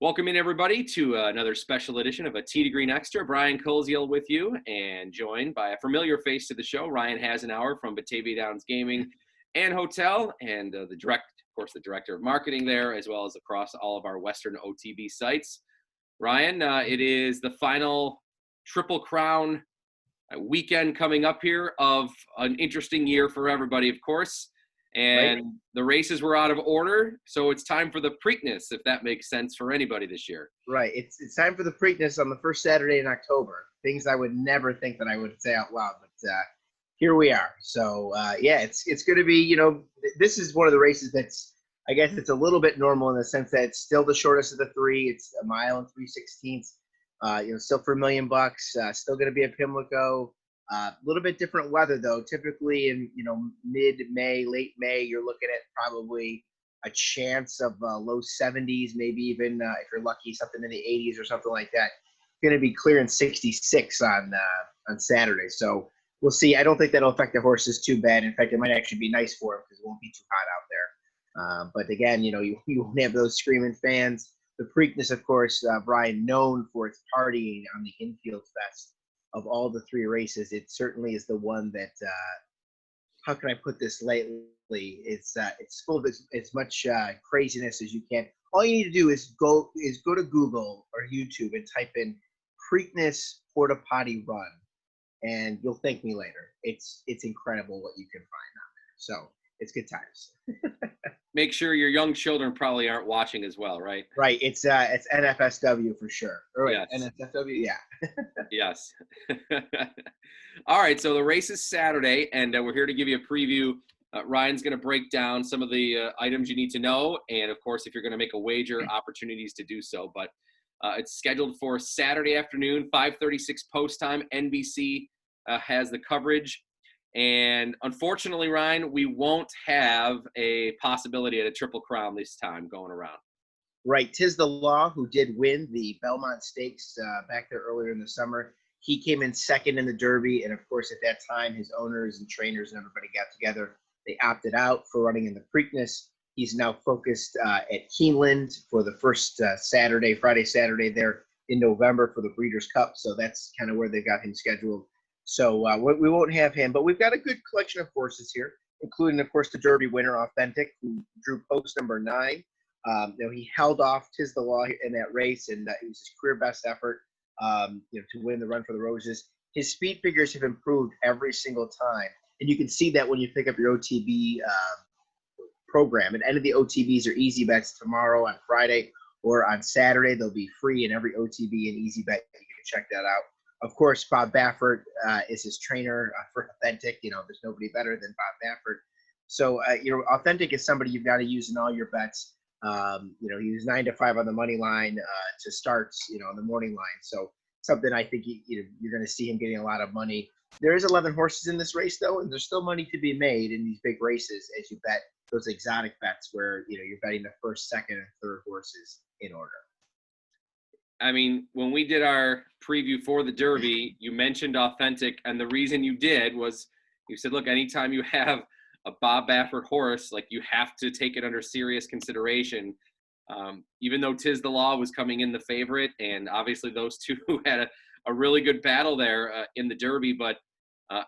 Welcome in, everybody, to another special edition of a Tee to Green Extra. Brian Koziol with you, and joined by a familiar face to the show, Ryan Hasenauer from Batavia Downs Gaming and Hotel, and of course, the director of marketing there, as well as across all of our Western OTB sites. Ryan, it is the final Triple Crown weekend coming up here of an interesting year for everybody, of course. And Right. the races were out of order, so it's time for the Preakness, if that makes sense for anybody this year. Right. It's time for the Preakness on the first Saturday in October. Things I would never think that I would say out loud, but here we are. So yeah, it's going to be, this is one of the races that's, I guess it's a little bit normal in the sense that it's still the shortest of the three. It's a mile and 3/16. Still for $1 million. Still going to be at Pimlico. A little bit different weather though. Typically in mid-May, late May, you're looking at probably a chance of low 70s, maybe even if you're lucky, something in the 80s or something like that. Going to be clearing 66 on Saturday. So we'll see. I don't think that'll affect the horses too bad. In fact, it might actually be nice for them because it won't be too hot out there. But again, you won't have those screaming fans. The Preakness, of course, Brian, known for its partying on the infield fest. Of all the three races, it certainly is the one that, how can I put this lightly? It's full of as much craziness as you can. All you need to do is go to Google or YouTube and type in Preakness Porta Potty Run, and you'll thank me later. It's incredible what you can find out there. So it's good times. Make sure your young children probably aren't watching as well, right? Right. It's NFSW for sure. Right. Yes. NFSW, yeah. Yes. All right, so the race is Saturday, and we're here to give you a preview. Ryan's going to break down some of the items you need to know, and, of course, if you're going to make a wager, opportunities to do so. But it's scheduled for Saturday afternoon, 5:36 post time. NBC has the coverage. And unfortunately, Ryan, we won't have a possibility at a Triple Crown this time going around. Right. Tis the Law, who did win the Belmont Stakes back there earlier in the summer. He came in second in the Derby. And, of course, at that time, his owners and trainers and everybody got together. They opted out for running in the Preakness. He's now focused at Keeneland for the first Friday, Saturday there in November for the Breeders' Cup. So that's kind of where they got him scheduled. So we won't have him, but we've got a good collection of horses here, including, of course, the Derby winner, Authentic, who drew post number 9. He held off Tis the Law in that race, and it was his career best effort, to win the Run for the Roses. His speed figures have improved every single time, and you can see that when you pick up your OTB program. And any of the OTBs are easy bets tomorrow, on Friday, or on Saturday. They'll be free in every OTB and easy bet. You can check that out. Of course, Bob Baffert is his trainer for Authentic. There's nobody better than Bob Baffert. So, Authentic is somebody you've got to use in all your bets. He was 9-5 on the money line to start, on the morning line. So something I think you're going to see him getting a lot of money. There is 11 horses in this race, though, and there's still money to be made in these big races as you bet those exotic bets where, you're betting the first, second, and third horses in order. I mean, when we did our preview for the Derby, you mentioned Authentic, and the reason you did was you said, look, anytime you have a Bob Baffert horse, like, you have to take it under serious consideration. Even though Tis the Law was coming in the favorite, and obviously those two had a really good battle there in the Derby, but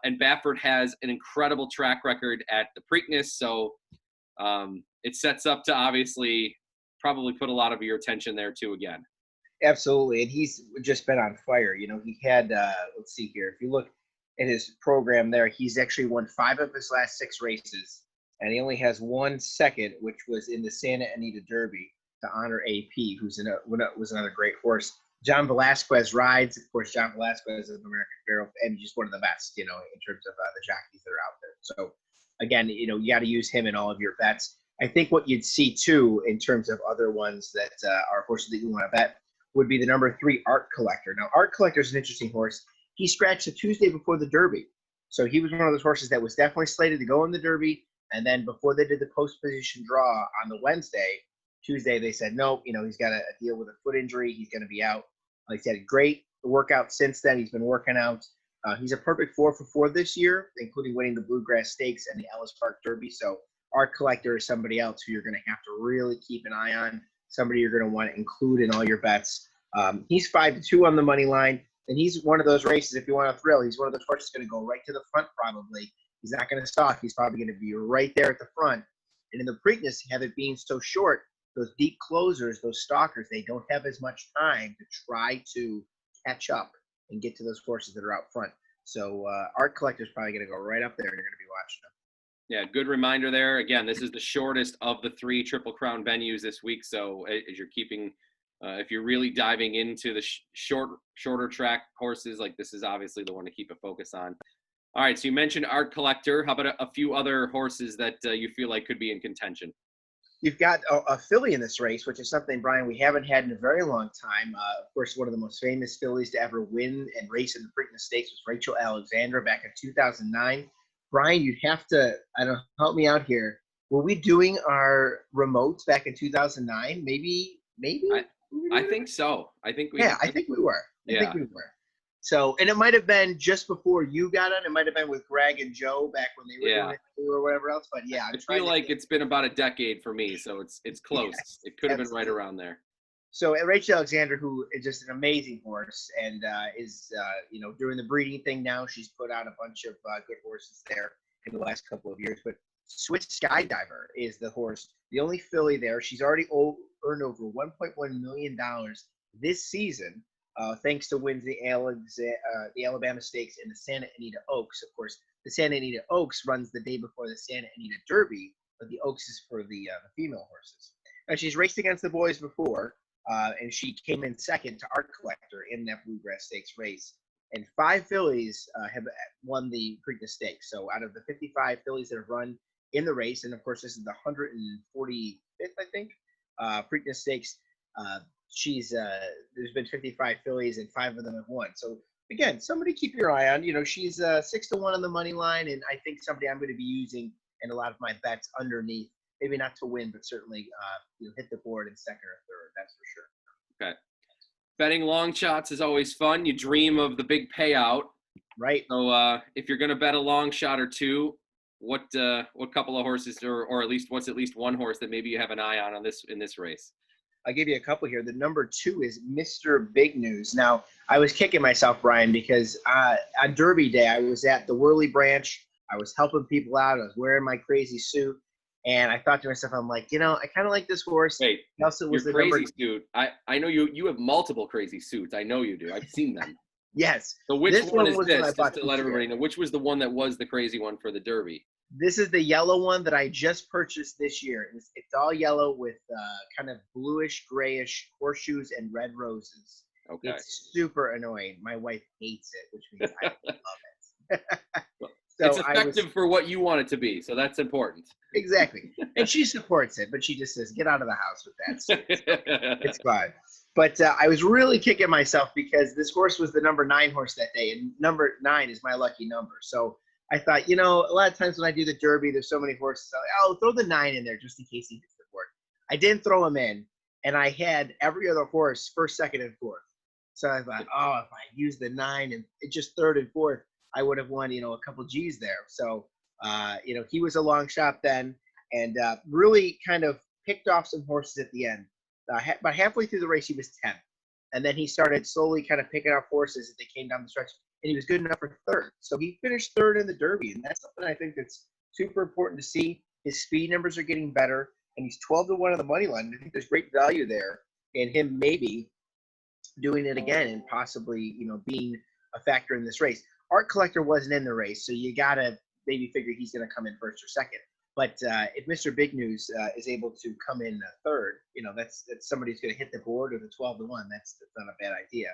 and Baffert has an incredible track record at the Preakness, so it sets up to obviously probably put a lot of your attention there too again. Absolutely, and he's just been on fire. He had, let's see here, if you look at his program there, he's actually won 5 of his last 6 races, and he only has 1 second, which was in the Santa Anita Derby to honor AP, was another great horse. John Velasquez rides. Of course, John Velasquez is an American Pharoah, and just one of the best, in terms of the jockeys that are out there. So, again, you got to use him in all of your bets. I think what you'd see, too, in terms of other ones that are horses that you want to bet, would be the number 3 Art Collector. Now, Art Collector is an interesting horse. He scratched the Tuesday before the Derby. So he was one of those horses that was definitely slated to go in the Derby. And then before they did the post-position draw on the Tuesday, they said, nope, he's got a deal with a foot injury. He's going to be out. Like I said, great workout since then. He's been working out. He's a perfect 4 for 4 this year, including winning the Bluegrass Stakes and the Ellis Park Derby. So Art Collector is somebody else who you're going to have to really keep an eye on. somebody you're going to want to include in all your bets. He's 5-2 on the money line, and he's one of those races, if you want a thrill, he's one of those horses going to go right to the front probably. He's not going to stalk. He's probably going to be right there at the front. And in the Preakness, have it being so short, those deep closers, those stalkers, they don't have as much time to try to catch up and get to those horses that are out front. So Art Collector's probably going to go right up there, and you're going to be watching them. Yeah, good reminder there. Again, this is the shortest of the 3 Triple Crown venues this week. So as you're keeping, if you're really diving into the shorter track horses, like this is obviously the one to keep a focus on. All right, so you mentioned Art Collector. How about a few other horses that you feel like could be in contention? You've got a filly in this race, which is something, Brian, we haven't had in a very long time. Of course, one of the most famous fillies to ever win and race in the Preakness Stakes was Rachel Alexandra back in 2009. Brian, you'd have to, help me out here. Were we doing our remotes back in 2009? Maybe? I think so. I think we I think we were. I think we were. So, and it might have been just before you got on. It might have been with Greg and Joe back when they were doing it or whatever else. But yeah, I feel like it's been about a decade for me, so it's close. Yes, it could have been right around there. So Rachel Alexander, who is just an amazing horse, and is doing the breeding thing now. She's put out a bunch of good horses there in the last couple of years. But Swiss Skydiver is the horse, the only filly there. She's already earned over $1.1 million this season. Thanks to wins the Alabama Stakes and the Santa Anita Oaks. Of course, the Santa Anita Oaks runs the day before the Santa Anita Derby, but the Oaks is for the female horses. Now, she's raced against the boys before, and she came in second to Art Collector in that Bluegrass Stakes race. And 5 fillies have won the Preakness Stakes. So out of the 55 fillies that have run in the race, and of course this is the 145th, I think, Preakness Stakes, there's been 55 fillies and 5 of them have won. So again, somebody keep your eye on. She's 6-1 on the money line, and I think somebody I'm going to be using in a lot of my bets underneath. Maybe not to win, but certainly hit the board in second or third. That's for sure. Okay. Betting long shots is always fun. You dream of the big payout, right? So if you're going to bet a long shot or two, what couple of horses, or at least what's at least one horse that maybe you have an eye on in this race? I'll give you a couple here. The number 2 is Mr. Big News. Now, I was kicking myself, Brian, because on Derby Day, I was at the Whirly Branch. I was helping people out. I was wearing my crazy suit. And I thought to myself, I'm like, I kind of like this horse. Wait, your crazy suit. I know you have multiple crazy suits. I know you do. I've seen them. Yes. So which one is this? Just to let everybody know, which was the one that was the crazy one for the Derby? This is the yellow one that I just purchased this year. It's all yellow with kind of bluish, grayish horseshoes and red roses. Okay. It's super annoying. My wife hates it, which means I love it. So it's effective for what you want it to be, so that's important. Exactly. And she supports it, but she just says, get out of the house with that. So it's fine. But I was really kicking myself because this horse was the number 9 horse that day, and number 9 is my lucky number. So I thought, a lot of times when I do the Derby, there's so many horses. I'll throw the 9 in there just in case he hits the board. I didn't throw him in, and I had every other horse first, second, and fourth. So I thought, if I use the 9 and it just third and fourth, I would have won, a couple G's there. So, he was a long shot then, and really kind of picked off some horses at the end. About halfway through the race, he was 10th. And then he started slowly kind of picking off horses as they came down the stretch, and he was good enough for third. So he finished third in the Derby, and that's something I think that's super important to see. His speed numbers are getting better, and he's 12-1 on the money line. I think there's great value there in him maybe doing it again and possibly, being a factor in this race. Art Collector wasn't in the race, so you got to maybe figure he's going to come in first or second. But if Mr. Big News is able to come in third, that's somebody who's going to hit the board, or the 12-1. That's not a bad idea.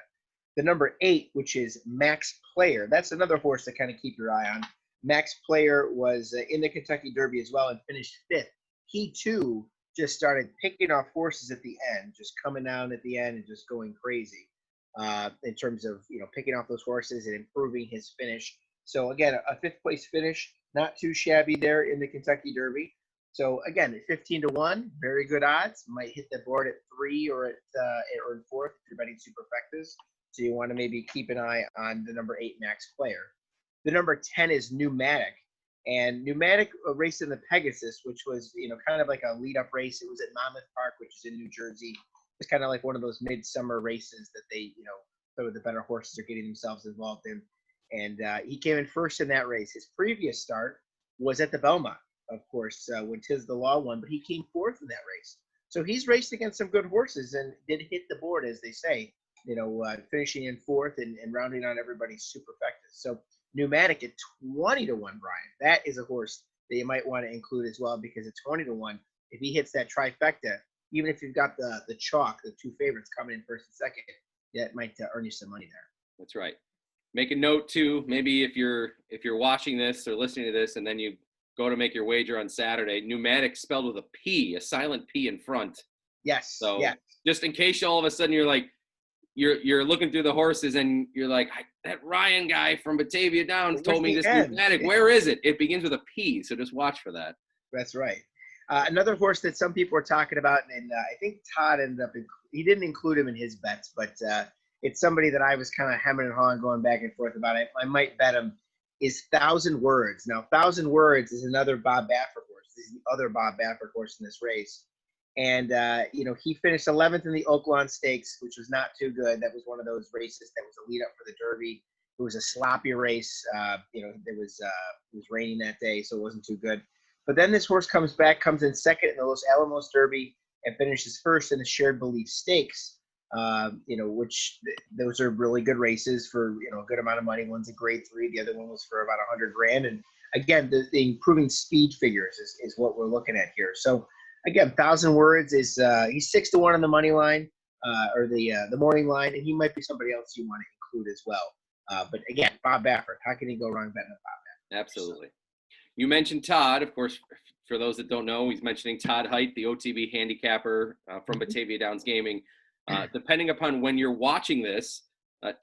The number 8, which is Max Player, that's another horse to kind of keep your eye on. Max Player was in the Kentucky Derby as well and finished 5th. He, too, just started picking off horses at the end, just coming down at the end and just going crazy in terms of, picking off those horses and improving his finish. So, again, a 5th place finish, not too shabby there in the Kentucky Derby. So, again, at 15-1, very good odds. Might hit the board at 3 or in 4th if you're betting superfectas. So you want to maybe keep an eye on the number 8 Max Player. The number 10 is Pneumatic. And Pneumatic raced in the Pegasus, which was, kind of like a lead-up race. It was at Monmouth Park, which is in New Jersey. It's kind of like one of those midsummer races that they, some of the better horses are getting themselves involved in. And he came in first in that race. His previous start was at the Belmont, of course, when Tiz the Law won, but he came fourth in that race. So he's raced against some good horses and did hit the board, as they say, finishing in fourth and rounding on everybody's superfecta. So Pneumatic at 20-1, Brian. That is a horse that you might want to include as well, because at 20-1, if he hits that trifecta, even if you've got the chalk, the two favorites coming in first and second, that might earn you some money there. That's right. Make a note too. Maybe if you're watching this or listening to this, and then you go to make your wager on Saturday, Pneumatic spelled with a P, a silent P in front. Yes. So yes. just in case all of a sudden you're like, you're looking through the horses and you're like, that Ryan guy from Batavia Downs told me this Pneumatic. Where is it? It begins with a P, so just watch for that. That's right. Another horse that some people are talking about, and I think Todd ended up he didn't include him in his bets, but it's somebody that I was kind of hemming and hawing, going back and forth about. I might bet him, is 1,000 Words. Now, 1,000 Words is another Bob Baffert horse. This is the other Bob Baffert horse in this race. And, he finished 11th in the Oaklawn Stakes, which was not too good. That was one of those races that was a lead up for the Derby. It was a sloppy race. It was raining that day, so it wasn't too good. But then this horse comes in second in the Los Alamos Derby and finishes first in the Shared Belief Stakes, which those are really good races for, a good amount of money. One's a grade 3. The other one was for about $100,000. And again, the improving speed figures is what we're looking at here. So again, 1,000 Words is he's 6-1 on the money line or the morning line, and he might be somebody else you want to include as well. But again, Bob Baffert, how can he go wrong betting on Bob Baffert? Absolutely. You mentioned Todd, of course. For those that don't know, he's mentioning Todd Height, the OTB handicapper from Batavia Downs Gaming. Depending upon when you're watching this,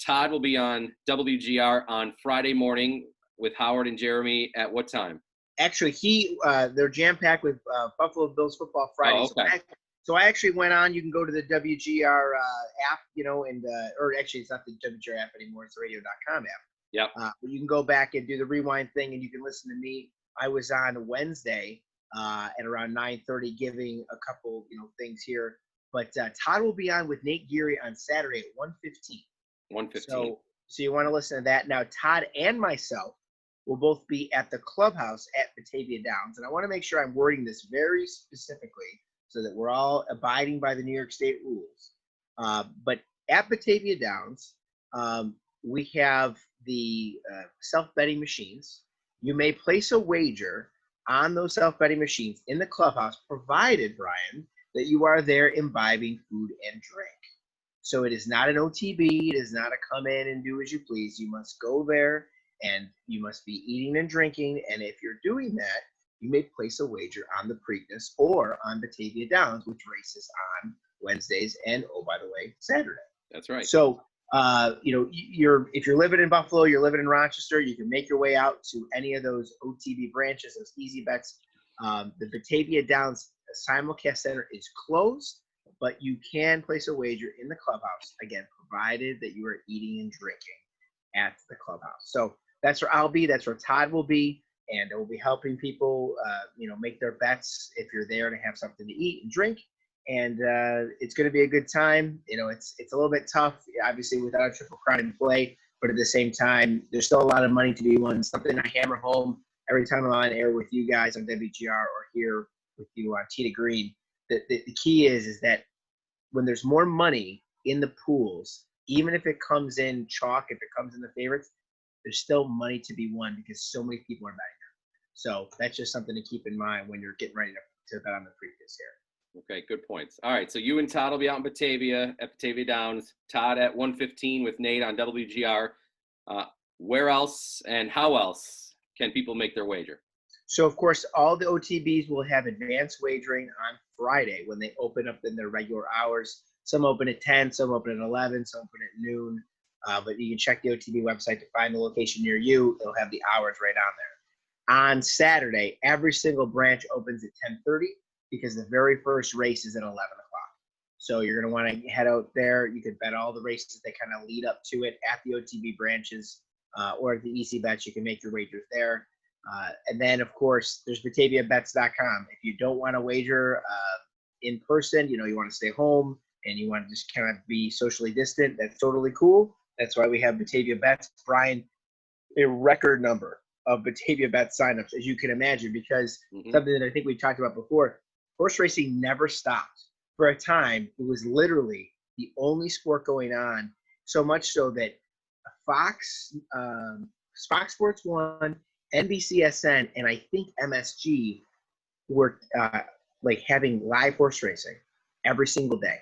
Todd will be on WGR on Friday morning with Howard and Jeremy at what time? Actually, they're jam-packed with Buffalo Bills football Friday. Oh, okay. So I actually went on. You can go to the WGR app, or actually it's not the WGR app anymore. It's the radio.com app. Yep. But you can go back and do the rewind thing, and you can listen to me. I was on Wednesday at around 9:30 giving a couple, things here. But Todd will be on with Nate Geary on Saturday at 1:15. 1:15. So you want to listen to that. Now, Todd and myself will both be at the clubhouse at Batavia Downs. And I want to make sure I'm wording this very specifically so that we're all abiding by the New York State rules. But at Batavia Downs, we have the self-betting machines. You may place a wager on those self-betting machines in the clubhouse, provided, Brian, that you are there imbibing food and drink. So it is not an OTB. It is not a come in and do as you please. You must go there and you must be eating and drinking. And if you're doing that, you may place a wager on the Preakness or on Batavia Downs, which races on Wednesdays and, oh, by the way, Saturday. That's right. So, if you're living in Buffalo, you're living in Rochester, you can make your way out to any of those OTB branches, those easy bets. The Batavia Downs Simulcast Center is closed, but you can place a wager in the clubhouse, again, provided that you are eating and drinking at the clubhouse. So that's where I'll be. That's where Todd will be. And we'll be helping people, make their bets if you're there to have something to eat and drink. And it's going to be a good time. It's a little bit tough, obviously, without a Triple Crown in play. But at the same time, there's still a lot of money to be won. Something I hammer home every time I'm on air with you guys on WGR or here with you on Tee to Green. The key is that when there's more money in the pools, even if it comes in chalk, if it comes in the favorites, there's still money to be won because so many people are betting them. So that's just something to keep in mind when you're getting ready to bet on the Preakness here. Okay, good points. All right, so you and Todd will be out in Batavia at Batavia Downs. Todd at 1:15 with Nate on WGR. Where else and how else can people make their wager? So, of course, all the OTBs will have advanced wagering on Friday when they open up in their regular hours. Some open at 10, some open at 11, some open at noon. But you can check the OTB website to find the location near you. They'll have the hours right on there. On Saturday, every single branch opens at 10:30 because the very first race is at 11 o'clock. So you're going to want to head out there. You could bet all the races that kind of lead up to it at the OTB branches or at the Easy Bets. You can make your wagers there. And then, of course, there's BataviaBets.com. If you don't want to wager in person, you want to stay home and you want to just kind of be socially distant, that's totally cool. That's why we have Batavia Bets. Brian, a record number of Batavia Bets signups, as you can imagine, because something that I think we talked about before, horse racing never stopped. For a time, it was literally the only sport going on, so much so that Fox Sports 1, NBCSN, and I think MSG were like having live horse racing every single day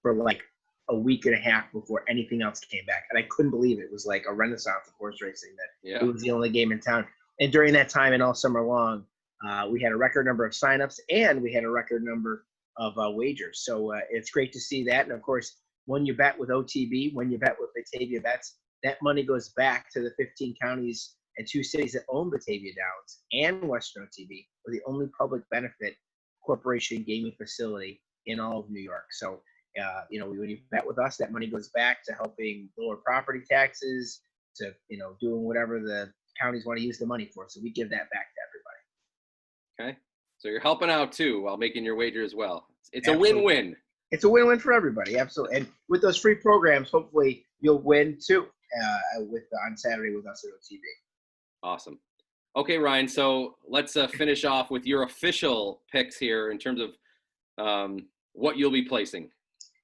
for like a week and a half before anything else came back. And I couldn't believe it. It was like a renaissance of horse racing, that it was the only game in town. And during that time and all summer long, we had a record number of signups and we had a record number of wagers. So it's great to see that. And of course, when you bet with OTB, when you bet with Batavia Bets, that money goes back to the 15 counties and 2 cities that own Batavia Downs and Western OTB. We're the only public benefit corporation gaming facility in all of New York. So, when you bet with us, that money goes back to helping lower property taxes, to, doing whatever the counties want to use the money for. So we give that back to everybody. Okay. So you're helping out too while making your wager as well. It's Absolutely. a win-win. It's a win-win for everybody. Absolutely. And with those free programs, hopefully you'll win too on Saturday with us at OTB. Awesome. Okay, Ryan. So let's finish off with your official picks here in terms of what you'll be placing.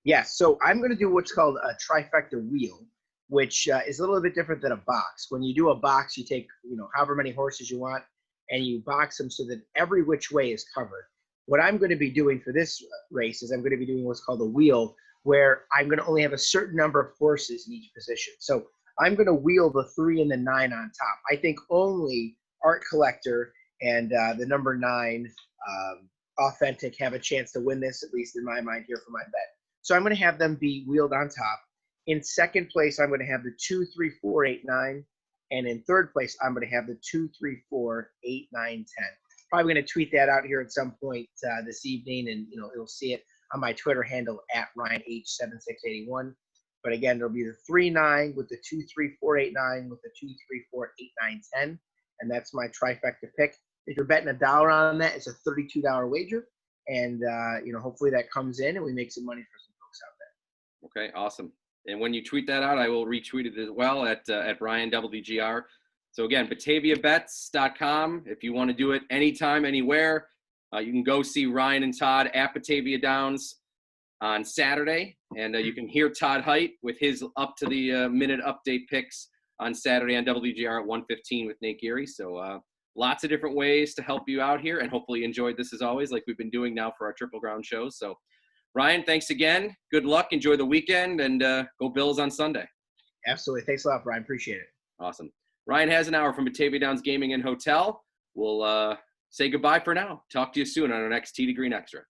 Yes. So I'm going to do what's called a trifecta wheel, which is a little bit different than a box. When you do a box, you take, however many horses you want and you box them so that every which way is covered. What I'm going to be doing for this race is I'm going to be doing what's called a wheel, where I'm going to only have a certain number of horses in each position. So I'm going to wheel the 3 and the 9 on top. I think only Art Collector and the number 9 Authentic have a chance to win this, at least in my mind here for my bet. So I'm going to have them be wheeled on top. In second place, I'm going to have the 2, 3, 4, 8, 9. And in third place, I'm going to have the 2, 3, 4, 8, 9, 10. Probably going to tweet that out here at some point this evening, and you'll see it on my Twitter handle at RyanH7681. But again, there'll be the 3, 9 with the 2, 3, 4, 8, 9 with the 2, 3, 4, 8, 9, 10. And that's my trifecta pick. If you're betting $1 on that, it's a $32 wager. And, hopefully that comes in and we make some money for some folks out there. Okay, awesome. And when you tweet that out, I will retweet it as well at Brian WGR. So again, BataviaBets.com. If you want to do it anytime, anywhere, you can go see Ryan and Todd at Batavia Downs on Saturday. And you can hear Todd Height with his up-to-the-minute update picks on Saturday on WGR at 1:15 with Nate Geary. So lots of different ways to help you out here. And hopefully you enjoyed this as always, like we've been doing now for our Triple Ground shows. So Ryan, thanks again. Good luck. Enjoy the weekend, and go Bills on Sunday. Absolutely. Thanks a lot, Brian. Appreciate it. Awesome. Ryan Hasenauer from Batavia Downs Gaming and Hotel. We'll say goodbye for now. Talk to you soon on our next Tee to Green Extra.